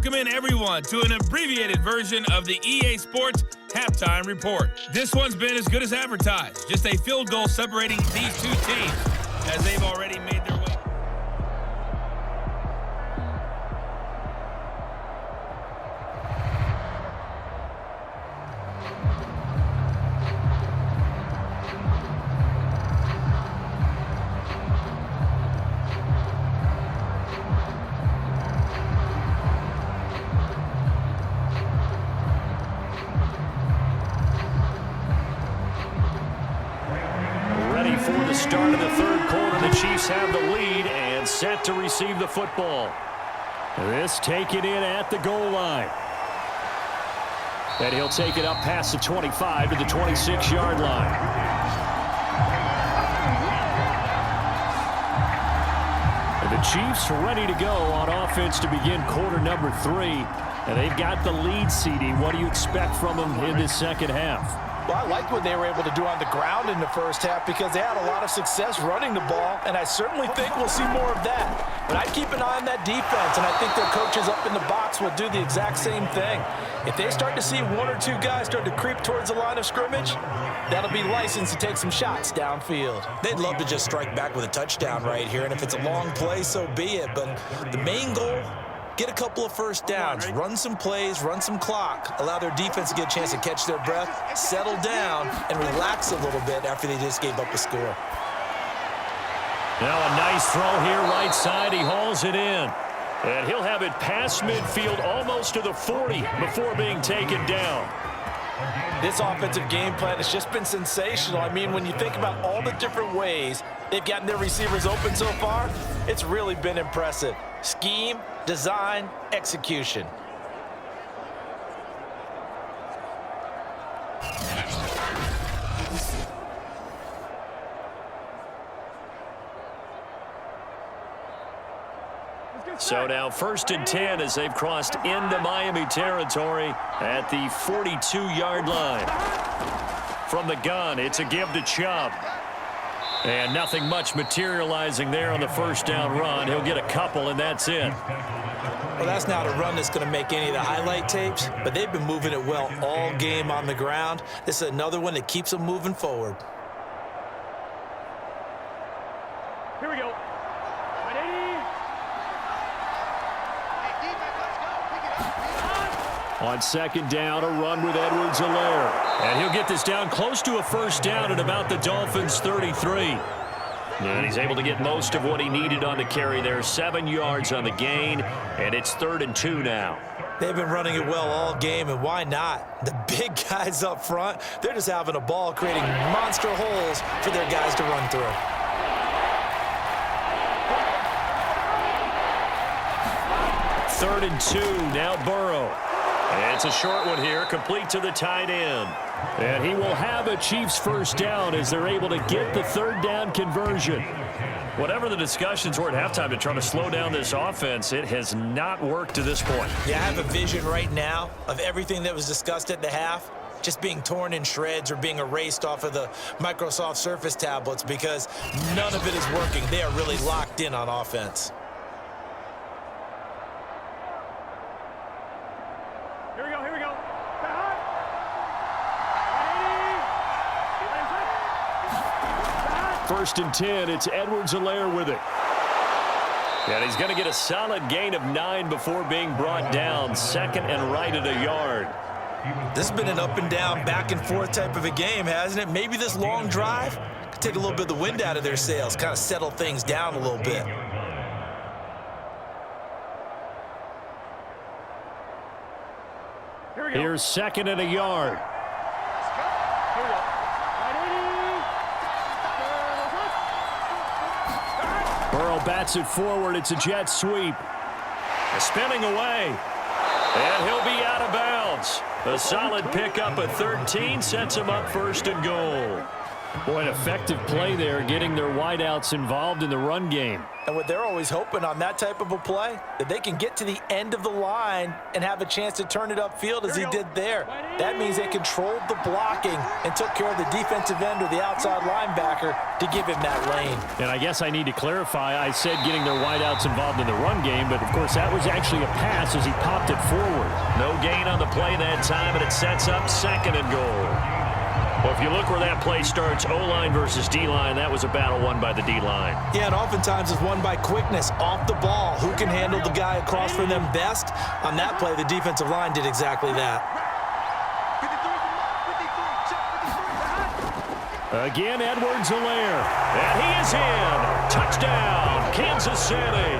Welcome in everyone to an abbreviated version of the EA Sports Halftime Report. This one's been as good as advertised. Just a field goal separating these two teams as they've already made their way. For the start of the third quarter, the Chiefs have the lead and set to receive the football. This taken in at the goal line. And he'll take it up past the 25 to the 26-yard line. And the Chiefs ready to go on offense to begin quarter number 3. And they've got the lead, CD. What do you expect from them in this second half? Well, I like what they were able to do on the ground in the first half because they had a lot of success running the ball, and I certainly think we'll see more of that. But I'd keep an eye on that defense, and I think their coaches up in the box will do the exact same thing. If they start to see one or two guys start to creep towards the line of scrimmage, that'll be licensed to take some shots downfield. They'd love to just strike back with a touchdown right here, and if it's a long play, so be it. But the main goal, get a couple of first downs, run some plays, run some clock, allow their defense to get a chance to catch their breath, settle down, and relax a little bit after they just gave up a score. Now a nice throw here right side. He hauls it in. And he'll have it past midfield almost to the 40 before being taken down. This offensive game plan has just been sensational. I mean, when you think about all the different ways they've gotten their receivers open so far, it's really been impressive. Scheme, design, execution. So now 1st and 10 as they've crossed into Miami territory at the 42-yard line. From the gun, it's a give to Chubb. And nothing much materializing there on the first down run. He'll get a couple, and that's it. Well, that's not a run that's going to make any of the highlight tapes, but they've been moving it well all game on the ground. This is another one that keeps them moving forward. Here we go. On second down, a run with Edwards-Helaire. And he'll get this down close to a first down at about the Dolphins' 33. And he's able to get most of what he needed on the carry there. 7 yards on the gain, and it's 3rd and 2 now. They've been running it well all game, and why not? The big guys up front, they're just having a ball, creating monster holes for their guys to run through. Third and 2, now Burrow. And it's a short one here, complete to the tight end. And he will have a Chiefs first down as they're able to get the third down conversion. Whatever the discussions were at halftime to try to slow down this offense, it has not worked to this point. Yeah, I have a vision right now of everything that was discussed at the half just being torn in shreds or being erased off of the Microsoft Surface tablets because none of it is working. They are really locked in on offense. Here we go. First and 10, it's Edwards-Helaire with it. And he's going to get a solid gain of 9 before being brought down. 2nd and right at a yard. This has been an up and down, back and forth type of a game, hasn't it? Maybe this long drive could take a little bit of the wind out of their sails, kind of settle things down a little bit. Here's 2nd and a yard. Burrow bats it forward. It's a jet sweep. Spinning away. And he'll be out of bounds. A solid pickup at 13 sets him up 1st and goal. Boy, an effective play there, getting their wideouts involved in the run game. And what they're always hoping on that type of a play, that they can get to the end of the line and have a chance to turn it upfield as he did there. That means they controlled the blocking and took care of the defensive end or the outside linebacker to give him that lane. And I guess I need to clarify, I said getting their wideouts involved in the run game, but of course that was actually a pass as he popped it forward. No gain on the play that time, and it sets up 2nd and goal. Well, if you look where that play starts, O-line versus D-line, that was a battle won by the D-line. Yeah, and oftentimes it's won by quickness off the ball. Who can handle the guy across from them best? On that play, the defensive line did exactly that. Again, Edwards-Helaire. And he is in. Touchdown, Kansas City.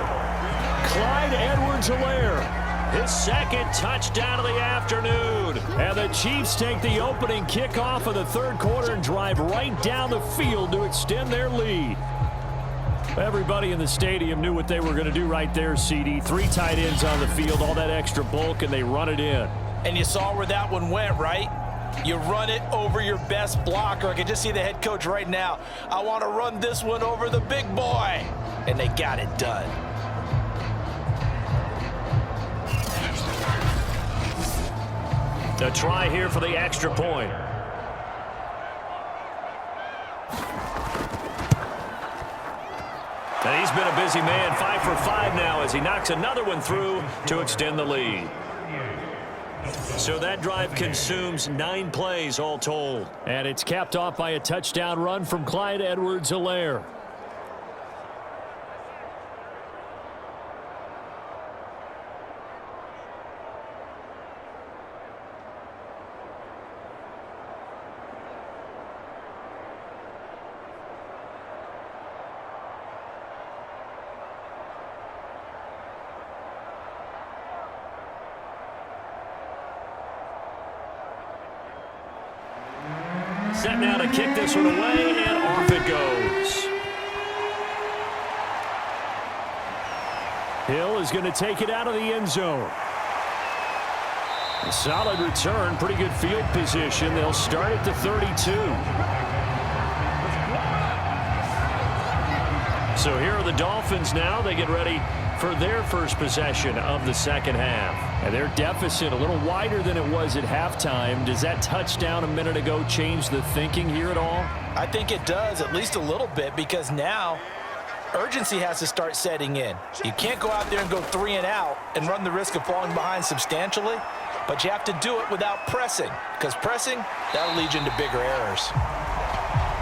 Clyde Edwards-Helaire. His 2nd touchdown of the afternoon. And the Chiefs take the opening kickoff of the 3rd quarter and drive right down the field to extend their lead. Everybody in the stadium knew what they were going to do right there, CD. 3 tight ends on the field, all that extra bulk, and they run it in. And you saw where that one went, right? You run it over your best blocker. I can just see the head coach right now. I want to run this one over the big boy. And they got it done. A try here for the extra point. And he's been a busy man, 5 for 5 now as he knocks another one through to extend the lead. So that drive consumes 9 plays all told. And it's capped off by a touchdown run from Clyde Edwards-Helaire. Set now to kick this one away, and off it goes. Hill is going to take it out of the end zone. A solid return, pretty good field position. They'll start at the 32. So here are the Dolphins now. They get ready for their first possession of the 2nd half. And their deficit a little wider than it was at halftime. Does that touchdown a minute ago change the thinking here at all? I think it does, at least a little bit, because now urgency has to start setting in. You can't go out there and go 3 and out and run the risk of falling behind substantially, but you have to do it without pressing, because pressing, that'll lead you into bigger errors.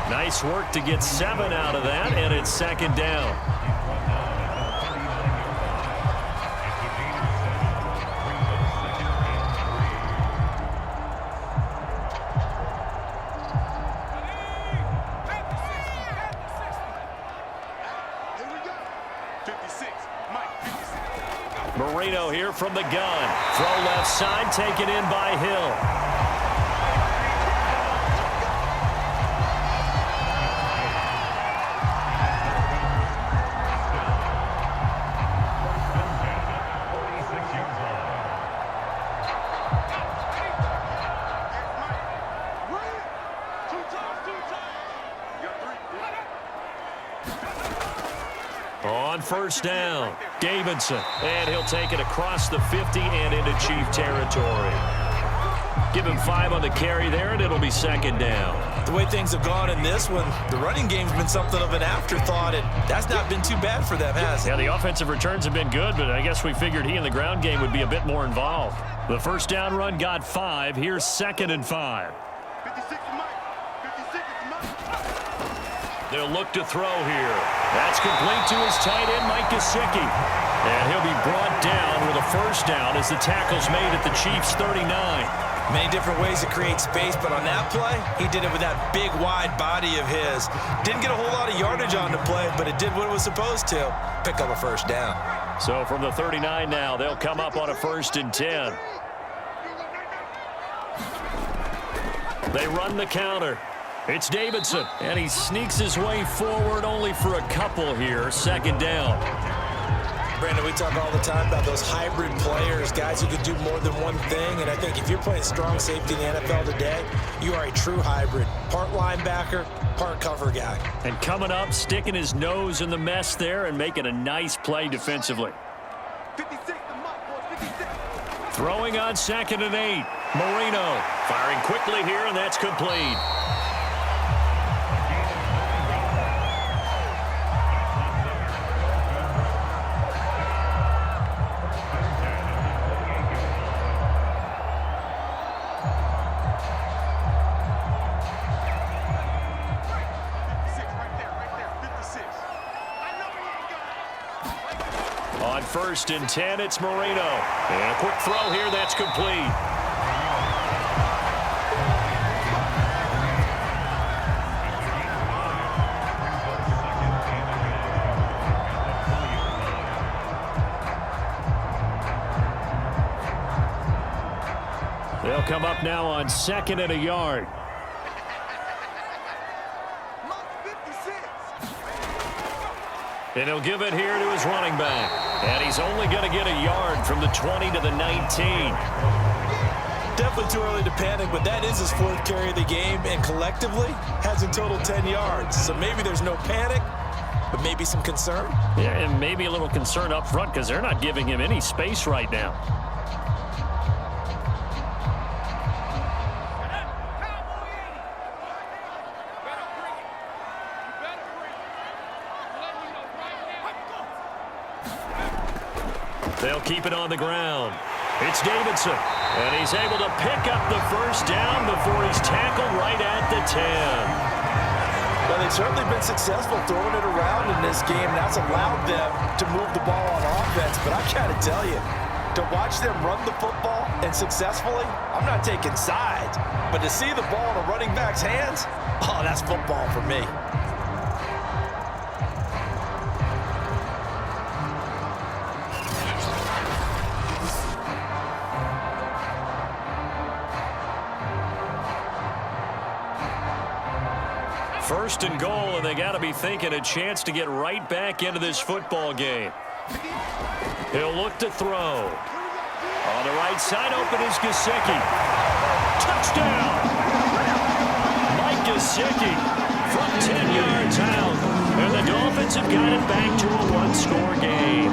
Nice work to get 7 out of that, and it's 2nd down. Marino here from the gun. Throw left side, taken in by Hill. On 1st down, Davidson, and he'll take it across the 50 and into Chief territory. Give him 5 on the carry there, and it'll be 2nd down. The way things have gone in this one, the running game's been something of an afterthought, and that's not been too bad for them, has it? Yeah, the offensive returns have been good, but I guess we figured he in the ground game would be a bit more involved. The 1st down run got 5. Here's 2nd and 5. They'll look to throw here. That's complete to his tight end, Mike Gesicki. And he'll be brought down with a 1st down as the tackle's made at the Chiefs' 39. Many different ways to create space, but on that play, he did it with that big, wide body of his. Didn't get a whole lot of yardage on the play, but it did what it was supposed to. Pick up a 1st down. So from the 39 now, they'll come up on a 1st and 10. They run the counter. It's Davidson, and he sneaks his way forward only for a couple here. 2nd down. Brandon, we talk all the time about those hybrid players, guys who can do more than one thing, and I think if you're playing strong safety in the NFL today, you are a true hybrid. Part linebacker, part cover guy. And coming up, sticking his nose in the mess there and making a nice play defensively. 56, Throwing on 2nd and 8. Marino firing quickly here, and that's complete. On 1st and 10, it's Marino. And a quick throw here, that's complete. They'll come up now on 2nd and a yard. And he'll give it here to his running back. And he's only going to get a yard from the 20 to the 19. Definitely too early to panic, but that is his 4th carry of the game, and collectively has in total 10 yards. So maybe there's no panic, but maybe some concern. Yeah, and maybe a little concern up front because they're not giving him any space right now. They'll keep it on the ground. It's Davidson, and he's able to pick up the 1st down before he's tackled right at the 10. Well, they've certainly been successful throwing it around in this game. That's allowed them to move the ball on offense. But I got to tell you, to watch them run the football and successfully, I'm not taking sides. But to see the ball in a running back's hands, oh, that's football for me. First and goal, and they got to be thinking a chance to get right back into this football game. He'll look to throw. On the right side, open is Gesicki. Touchdown! Mike Gesicki from 10 yards out. And the Dolphins have got it back to a one-score game.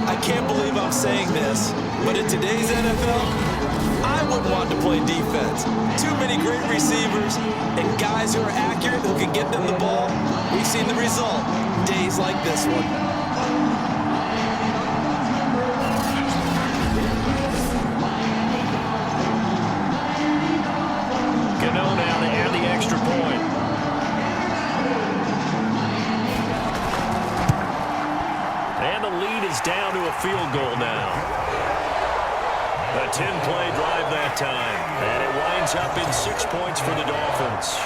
I can't believe I'm saying this, but in today's NFL, I wouldn't want to play defense. Too many great receivers and guys who are accurate who can get them the ball. We've seen the result. Days like this one. Gano now to add the extra point. And the lead is down to a field goal now. A 10-play drive that time, and it winds up in 6 points for the Dolphins.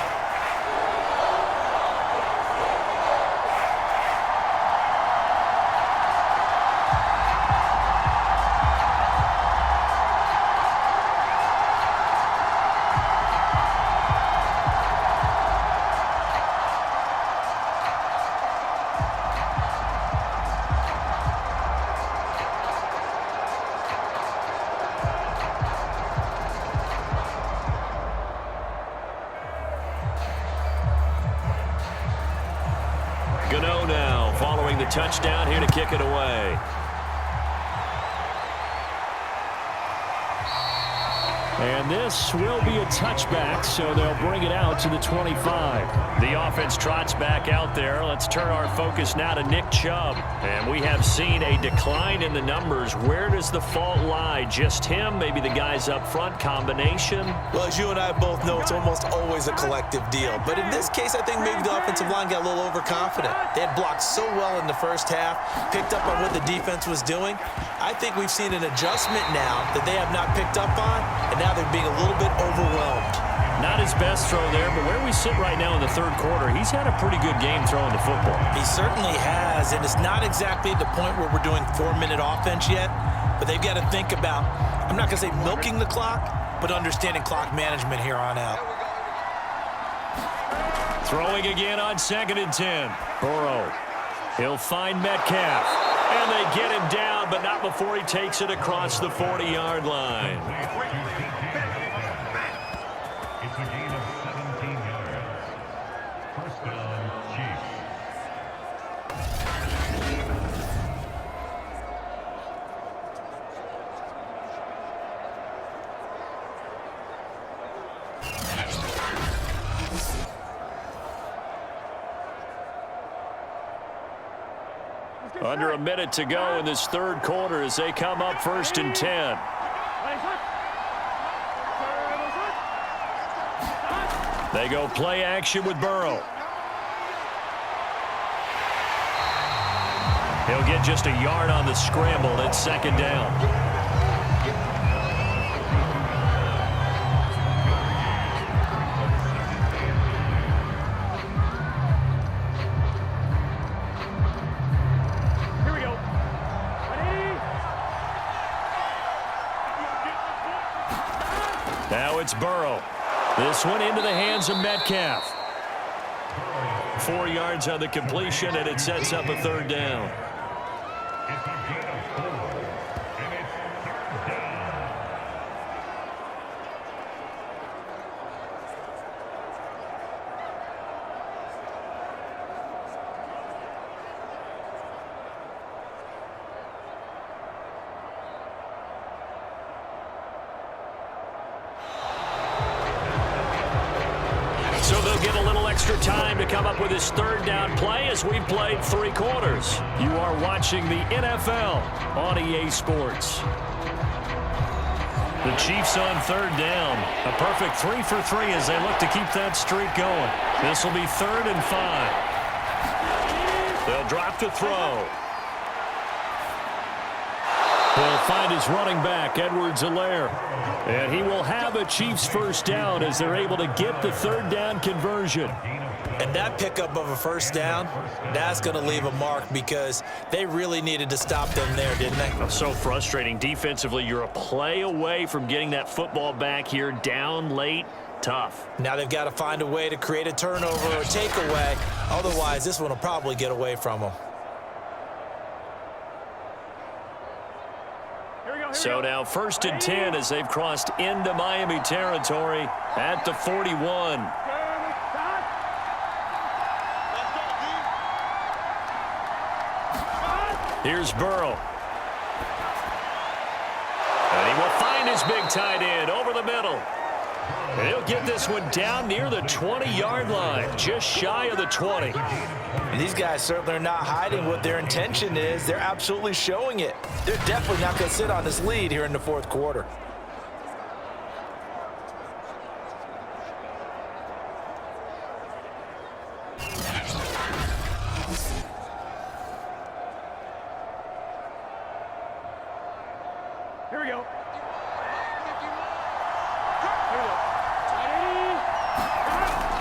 Gano now following the touchdown here to kick it away. And this will be a touchback, so they'll bring it out to the 25. The offense trots back out there. Let's turn our focus now to Nick Chubb. And we have seen a decline in the numbers. Where does the fault lie? Just him? Maybe the guys up front? Combination? Well, as you and I both know, it's almost always a collective deal. But in this case, I think maybe the offensive line got a little overconfident. They had blocked so well in the first half, picked up on what the defense was doing. I think we've seen an adjustment now that they have not picked up on, and now they're being a little bit overwhelmed. Not his best throw there, but where we sit right now in the third quarter, he's had a pretty good game throwing the football. He certainly has, and it's not exactly the point where we're doing 4-minute offense yet, but they've got to think about, I'm not going to say milking the clock, but understanding clock management here on out. Throwing again on 2nd and 10. Burrow. He'll find Metcalf. And they get him down, but not before he takes it across the 40-yard line. It's a gain of 17 yards. First down, Chiefs. Under a minute to go in this third quarter as they come up 1st and 10. They go play action with Burrow. He'll get just a yard on the scramble. It's 2nd down. Now it's Burrow. This one into the hands of Metcalf. 4 yards on the completion, and it sets up a 3rd down. It's a gain of 4, and it's 3rd down. So they'll get a little extra time to come up with his 3rd down play as we've played 3 quarters. You are watching the NFL on EA Sports. The Chiefs on 3rd down. A perfect 3 for 3 as they look to keep that streak going. This will be 3rd and 5. They'll drop to throw. He'll find his running back, Edwards-Helaire. And he will have a Chiefs 1st down as they're able to get the 3rd down conversion. And that pickup of a 1st down, that's going to leave a mark because they really needed to stop them there, didn't they? So frustrating. Defensively, you're a play away from getting that football back here down late. Tough. Now they've got to find a way to create a turnover or takeaway. Otherwise, this one will probably get away from them. So now 1st and 10 as they've crossed into Miami territory at the 41. Here's Burrow. And he will find his big tight end over the middle. And he'll get this one down near the 20-yard line, just shy of the 20. And these guys certainly are not hiding what their intention is. They're absolutely showing it. They're definitely not going to sit on this lead here in the 4th quarter. Here we go.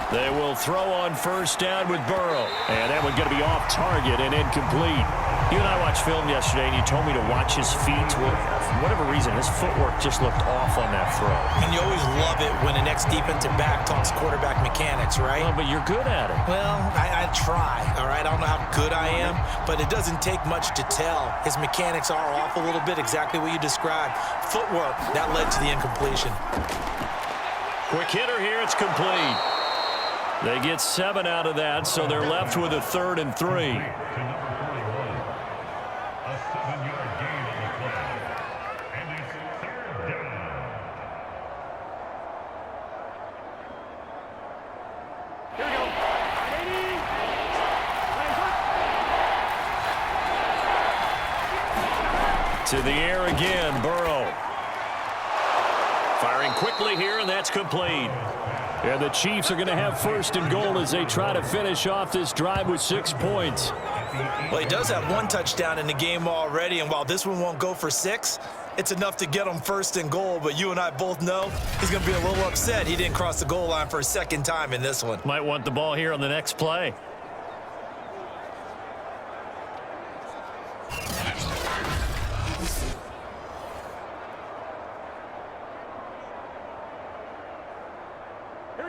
They will throw on 1st down with Burrow. And that one going to be off target and incomplete. You and I watched film yesterday, and you told me to watch his feet. Well, for whatever reason, his footwork just looked off on that throw. And you always love it when the next defensive back talks quarterback mechanics, right? Oh, but you're good at it. Well, I try, all right? I don't know how good I am, but it doesn't take much to tell. His mechanics are off a little bit, exactly what you described. Footwork, that led to the incompletion. Quick hitter here, it's complete. They get 7 out of that, so they're left with a 3rd and 3. To number 41, a 7-yard gain on the play. And it's 3rd down. Here we go. To the air again, Burrow. Firing quickly here, and that's complete. And the Chiefs are going to have 1st and goal as they try to finish off this drive with 6 points. Well, he does have 1 touchdown in the game already, and while this one won't go for 6, it's enough to get him 1st and goal. But you and I both know he's going to be a little upset he didn't cross the goal line for a 2nd time in this one. Might want the ball here on the next play.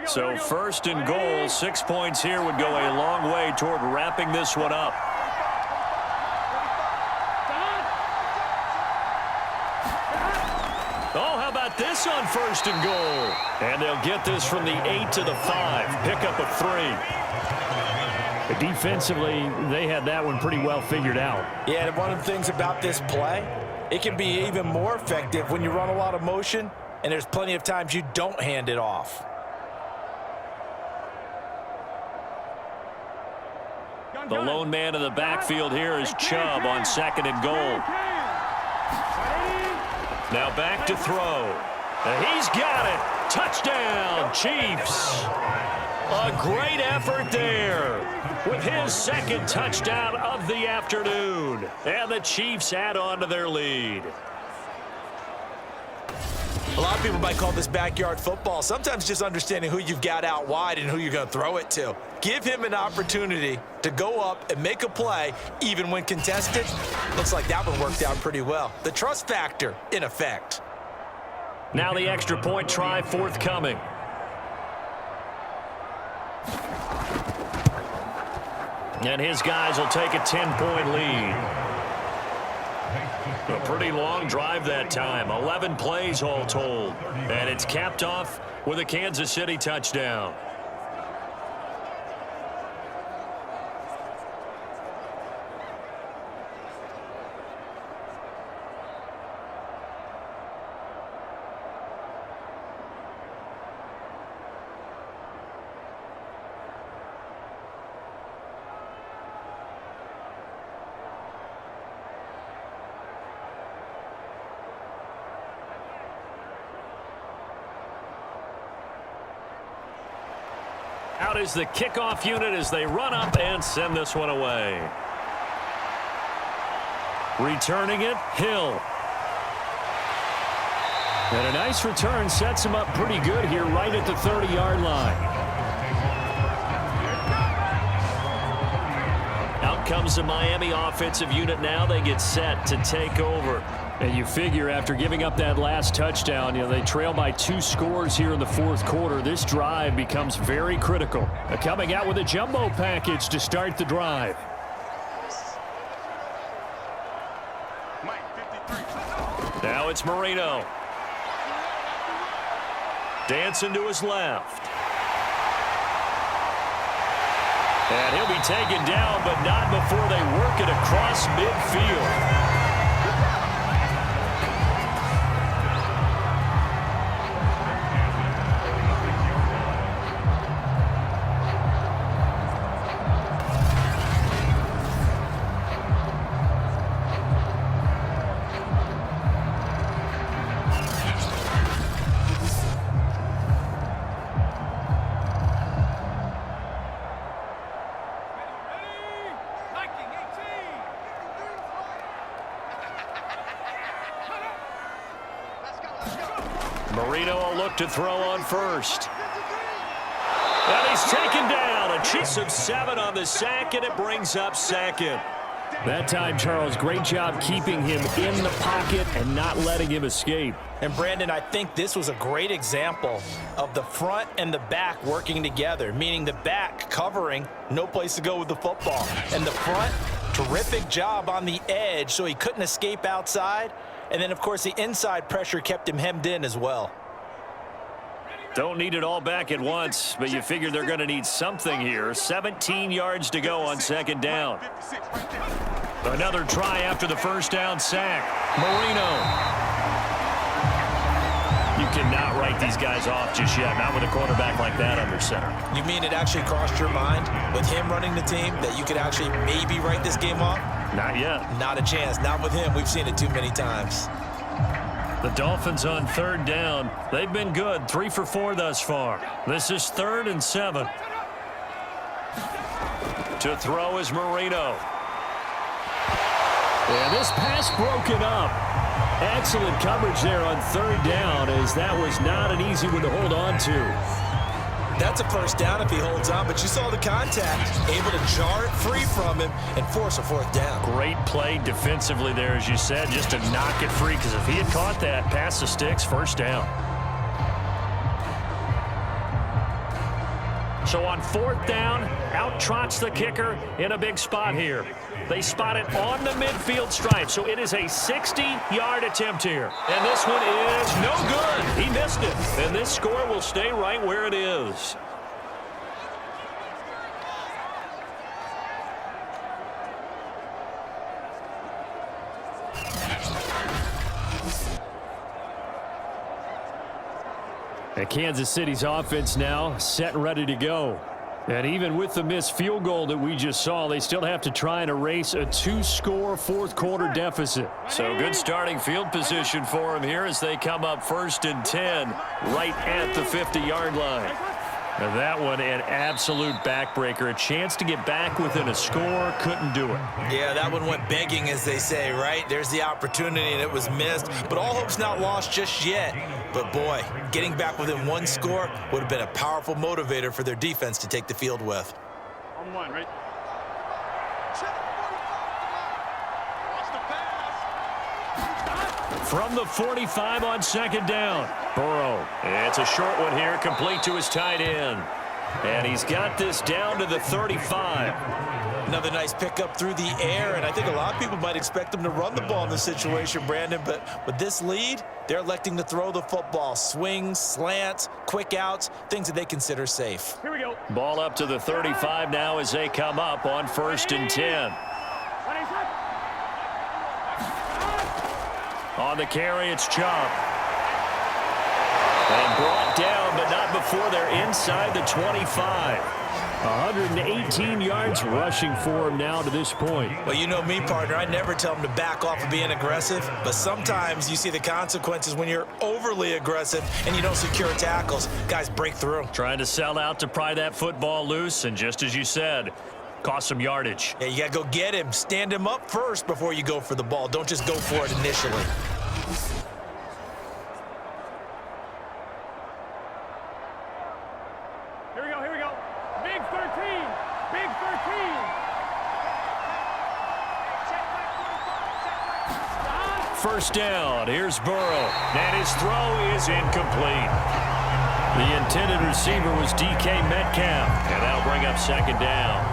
So 1st and goal, 6 points here would go a long way toward wrapping this one up. Oh, how about this on 1st and goal? And they'll get this from the 8 to the 5. Pick up of 3. Defensively, they had that one pretty well figured out. Yeah, and one of the things about this play, it can be even more effective when you run a lot of motion, and there's plenty of times you don't hand it off. The lone man in the backfield here is Chubb on 2nd and goal. Now back to throw. And he's got it. Touchdown, Chiefs. A great effort there with his 2nd touchdown of the afternoon. And the Chiefs add on to their lead. A lot of people might call this backyard football. Sometimes just understanding who you've got out wide and who you're going to throw it to. Give him an opportunity to go up and make a play, even when contested. Looks like that one worked out pretty well. The trust factor in effect. Now the extra point try forthcoming. And his guys will take a 10-point lead. A pretty long drive that time. 11 plays all told. And it's capped off with a Kansas City touchdown. Out is the kickoff unit as they run up and send this one away. Returning it, Hill. And a nice return sets him up pretty good here right at the 30-yard line. Out comes the Miami offensive unit now. They get set to take over. And you figure after giving up that last touchdown, they trail by 2 scores here in the 4th quarter. This drive becomes very critical. Coming out with a jumbo package to start the drive. Now it's Marino. Dancing to his left. And he'll be taken down, but not before they work it across midfield. Marino will look to throw on 1st. And he's taken down. A chance of 7 on the sack, and it brings up 2nd. That time, Charles, great job keeping him in the pocket and not letting him escape. And, Brandon, I think this was a great example of the front and the back working together, meaning the back covering, no place to go with the football. And the front, terrific job on the edge so he couldn't escape outside. And then, of course, the inside pressure kept him hemmed in as well. Don't need it all back at once, but you figure they're going to need something here. 17 yards to go on 2nd down. Another try after the 1st down sack. Marino. You cannot write these guys off just yet, not with a quarterback like that under center. You mean it actually crossed your mind with him running the team that you could actually maybe write this game off? Not yet. Not a chance. Not with him. We've seen it too many times. The Dolphins on 3rd down. They've been good. 3 for 4 thus far. This is 3rd and 7. To throw is Marino. And this pass broken up. Excellent coverage there on 3rd down, as that was not an easy one to hold on to. That's a 1st down if he holds on, but you saw the contact, able to jar it free from him and force a 4th down. Great play defensively there, as you said, just to knock it free, because if he had caught that, past the sticks, 1st down. So on 4th down, out trots the kicker in a big spot here. They spot it on the midfield stripe, so it is a 60-yard attempt here. And this one is no good. He missed it. And this score will stay right where it is. And Kansas City's offense now set and ready to go. And even with the missed field goal that we just saw, they still have to try and erase a 2-score fourth-quarter deficit. So good starting field position for them here as they come up 1st and 10 right at the 50-yard line. And that one an absolute backbreaker. A chance to get back within a score, couldn't do it. Yeah, that one went begging, as they say, right? There's the opportunity, and it was missed. But all hope's not lost just yet. But, boy, getting back within 1 score would have been a powerful motivator for their defense to take the field with. On one, right? From the 45 on 2nd down. Burrow. It's a short one here, complete to his tight end. And he's got this down to the 35. Another nice pickup through the air, and I think a lot of people might expect them to run the ball in this situation, Brandon, but with this lead, they're electing to throw the football. Swings, slants, quick outs, things that they consider safe. Here we go. Ball up to the 35 now as they come up on 1st and 10. On the carry, it's Chubb. And brought down, but not before they're inside the 25. 118 yards rushing for him now to this point. Well, you know me, partner. I never tell them to back off of being aggressive, but sometimes you see the consequences when you're overly aggressive and you don't secure tackles. Guys break through. Trying to sell out to pry that football loose, and just as you said, cost some yardage. Yeah, you got to go get him. Stand him up first before you go for the ball. Don't just go for it initially. Here we go. Big 13. Big 13. 1st down. Here's Burrow. And his throw is incomplete. The intended receiver was DK Metcalf. And that'll bring up 2nd down.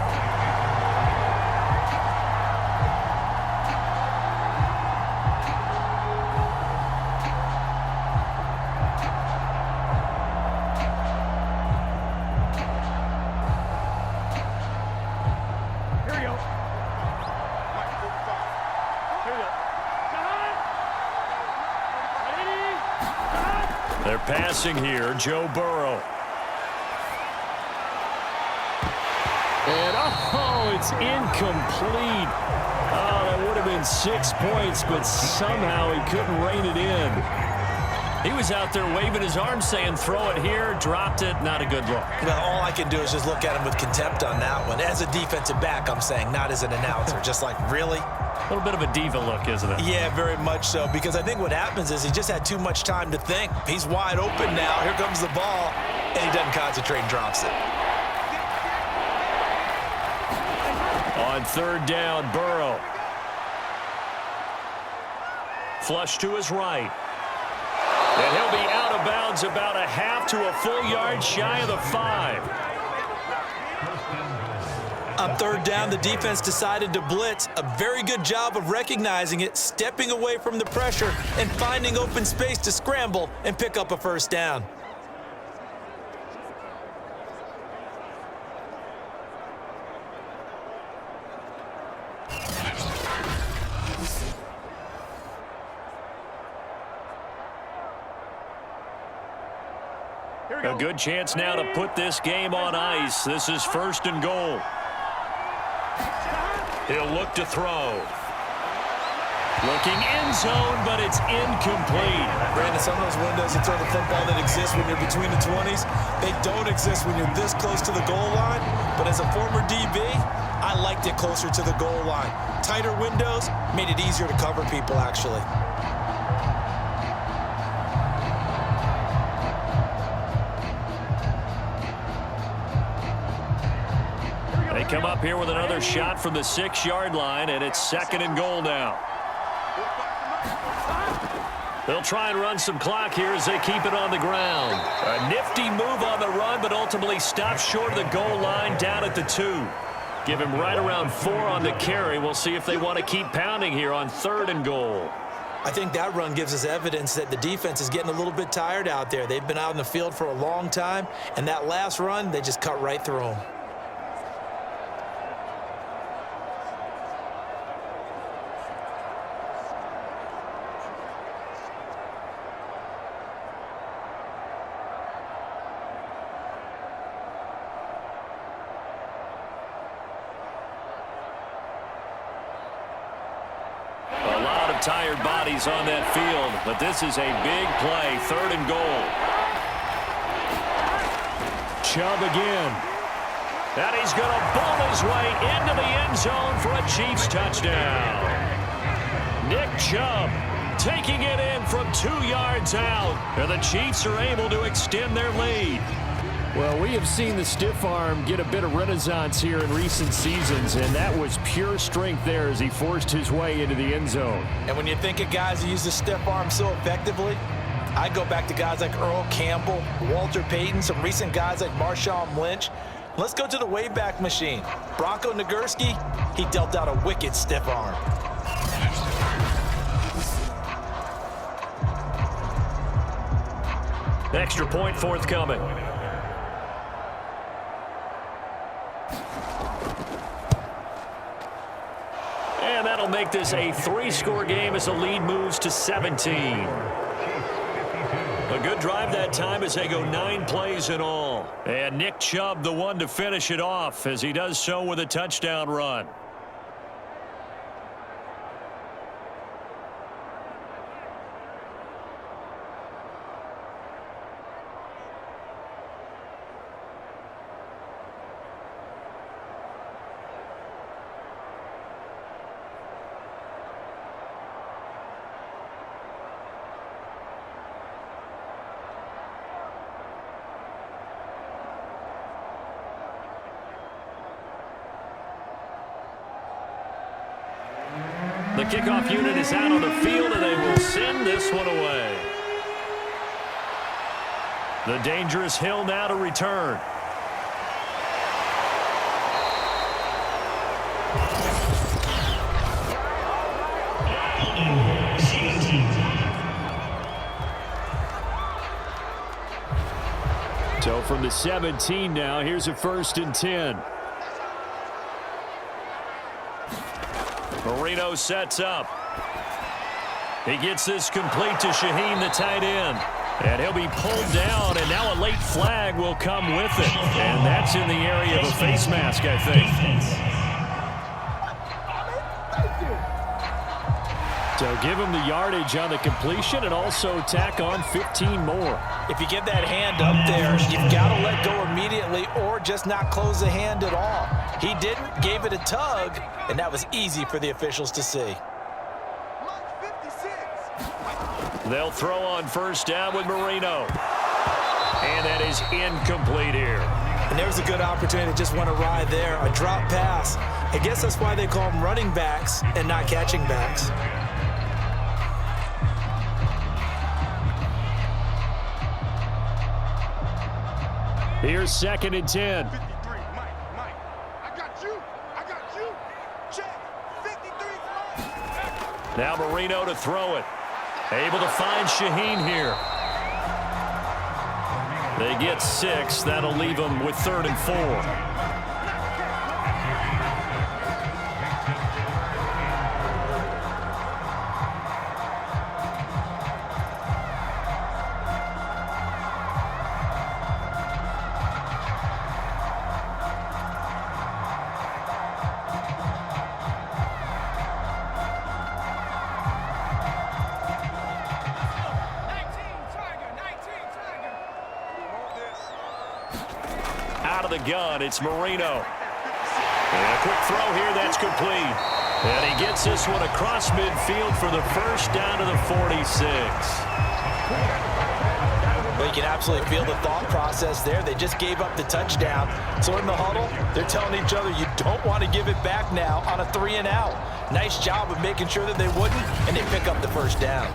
They're passing here, Joe Burrow. And, it's incomplete. Oh, that would have been 6 points, but somehow he couldn't rein it in. He was out there waving his arms saying, throw it here, dropped it, not a good look. Well, all I can do is just look at him with contempt on that one. As a defensive back, I'm saying, not as an announcer. Just like, really? A little bit of a diva look, isn't it? Yeah, very much so, because I think what happens is he just had too much time to think. He's wide open now. Here comes the ball, and he doesn't concentrate and drops it. On 3rd down, Burrow. Flush to his right. And he'll be out of bounds about a half to a full yard shy of the 5. On 3rd down, the defense decided to blitz. A very good job of recognizing it, stepping away from the pressure, and finding open space to scramble and pick up a 1st down. A good chance now to put this game on ice. This is 1st and goal. He'll look to throw. Looking end zone, but it's incomplete. Brandon, some of those windows to throw the football that exist when you're between the 20s, they don't exist when you're this close to the goal line. But as a former DB, I liked it closer to the goal line. Tighter windows made it easier to cover people, actually. They come up here with another shot from the 6-yard line, and it's 2nd and goal now. They'll try and run some clock here as they keep it on the ground. A nifty move on the run, but ultimately stops short of the goal line down at the 2. Give him right around 4 on the carry. We'll see if they want to keep pounding here on 3rd and goal. I think that run gives us evidence that the defense is getting a little bit tired out there. They've been out in the field for a long time, and that last run, they just cut right through them. Tired bodies on that field, but this is a big play. 3rd and goal. Chubb again. And he's going to bowl his way into the end zone for a Chiefs touchdown. Nick Chubb taking it in from 2 yards out, and the Chiefs are able to extend their lead. Well, we have seen the stiff arm get a bit of renaissance here in recent seasons, and that was pure strength there as he forced his way into the end zone. And when you think of guys who use the stiff arm so effectively, I go back to guys like Earl Campbell, Walter Payton, some recent guys like Marshawn Lynch. Let's go to the Wayback Machine. Bronco Nagurski, he dealt out a wicked stiff arm. Extra point forthcoming. And that'll make this a 3-score game as the lead moves to 17. A good drive that time as they go 9 plays in all. And Nick Chubb, the one to finish it off, as he does so with a touchdown run. The kickoff unit is out on the field, and they will send this one away. The dangerous Hill now to return. So from the 17 now, here's a 1st and 10. Marino sets up. He gets this complete to Shaheen, the tight end. And he'll be pulled down, and now a late flag will come with it. And that's in the area of a face mask, I think. So give him the yardage on the completion and also tack on 15 more. If you get that hand up there, you've got to let go immediately or just not close the hand at all. He didn't, gave it a tug, and that was easy for the officials to see. They'll throw on 1st down with Marino. And that is incomplete here. And there was a good opportunity to just went awry there, a drop pass. I guess that's why they call them running backs and not catching backs. Here's 2nd and 10. 53, Mike, I got you. Check, 53. Now Marino to throw it. Able to find Shaheen here. They get 6. That'll leave them with 3rd and 4. The gun, it's Marino. And a quick throw here, that's complete. And he gets this one across midfield for the 1st down to the 46. Well, you can absolutely feel the thought process there. They just gave up the touchdown. So in the huddle, they're telling each other, you don't want to give it back now on a 3 and out. Nice job of making sure that they wouldn't, and they pick up the 1st down.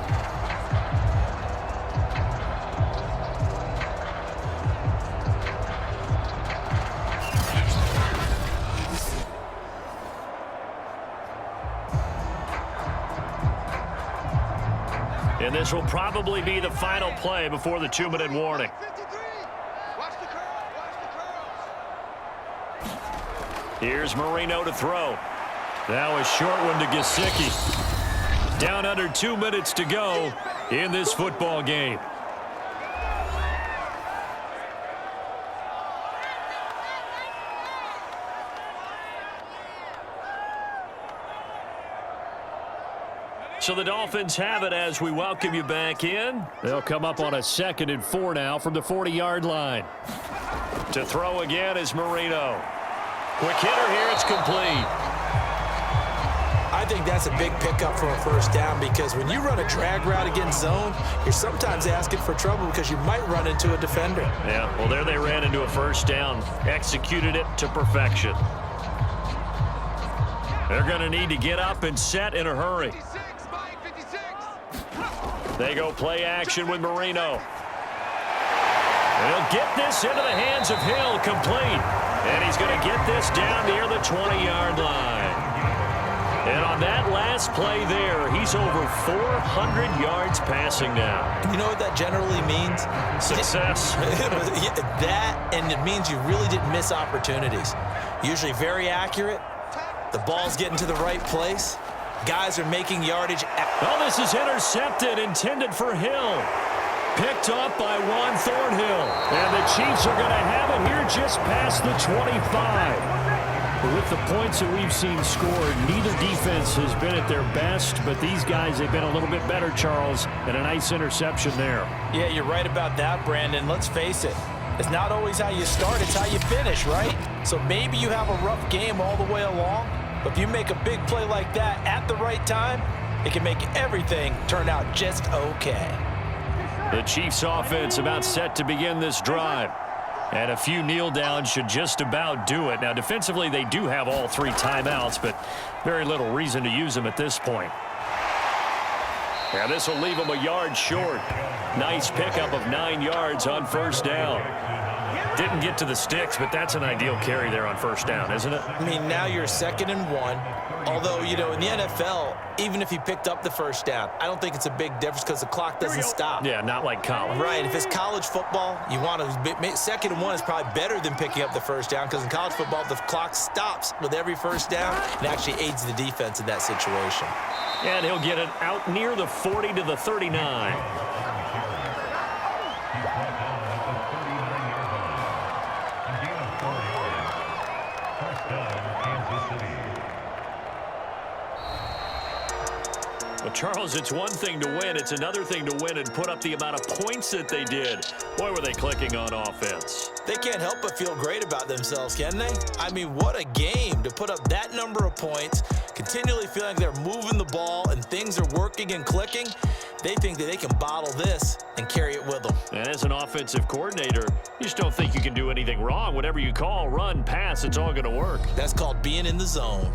And this will probably be the final play before the 2-minute warning. Here's Marino to throw. Now a short one to Gesicki. Down under 2 minutes to go in this football game. So the Dolphins have it as we welcome you back in. They'll come up on a 2nd and 4 now from the 40-yard line. To throw again is Marino. Quick hitter here, it's complete. I think that's a big pickup for a first down because when you run a drag route against zone, you're sometimes asking for trouble because you might run into a defender. Yeah, well, there they ran into a first down. Executed it to perfection. They're going to need to get up and set in a hurry. They go play action with Marino. He'll get this into the hands of Hill, complete. And he's going to get this down near the 20-yard line. And on that last play there, he's over 400 yards passing now. You know what that generally means? Success. That, and it means you really didn't miss opportunities. Usually very accurate. The ball's getting to the right place. Guys are making yardage. Well, this is intercepted, intended for Hill. Picked up by Juan Thornhill. And the Chiefs are going to have it here just past the 25. But with the points that we've seen scored, neither defense has been at their best, but these guys have been a little bit better, Charles, and a nice interception there. Yeah, you're right about that, Brandon. Let's face it. It's not always how you start, it's how you finish, right? So maybe you have a rough game all the way along, but if you make a big play like that at the right time, it can make everything turn out just okay. The Chiefs offense about set to begin this drive. And a few kneel downs should just about do it. Now, defensively, they do have all 3 timeouts, but very little reason to use them at this point. And this will leave them a yard short. Nice pickup of 9 yards on first down. Didn't get to the sticks, but that's an ideal carry there on first down, isn't it? I mean, now you're 2nd and 1. Although, you know, in the NFL, even if he picked up the first down, I don't think it's a big difference because the clock doesn't stop. Yeah, not like college. Right. If it's college football, you want to 2nd and 1 is probably better than picking up the first down because in college football, the clock stops with every first down and actually aids the defense in that situation. And he'll get it out near the 40 to the 39. Well, Charles, it's one thing to win. It's another thing to win and put up the amount of points that they did. Boy, were they clicking on offense. They can't help but feel great about themselves, can they? I mean, what a game to put up that number of points, continually feeling like they're moving the ball and things are working and clicking. They think that they can bottle this and carry it with them. And as an offensive coordinator, you just don't think you can do anything wrong. Whatever you call, run, pass, it's all going to work. That's called being in the zone.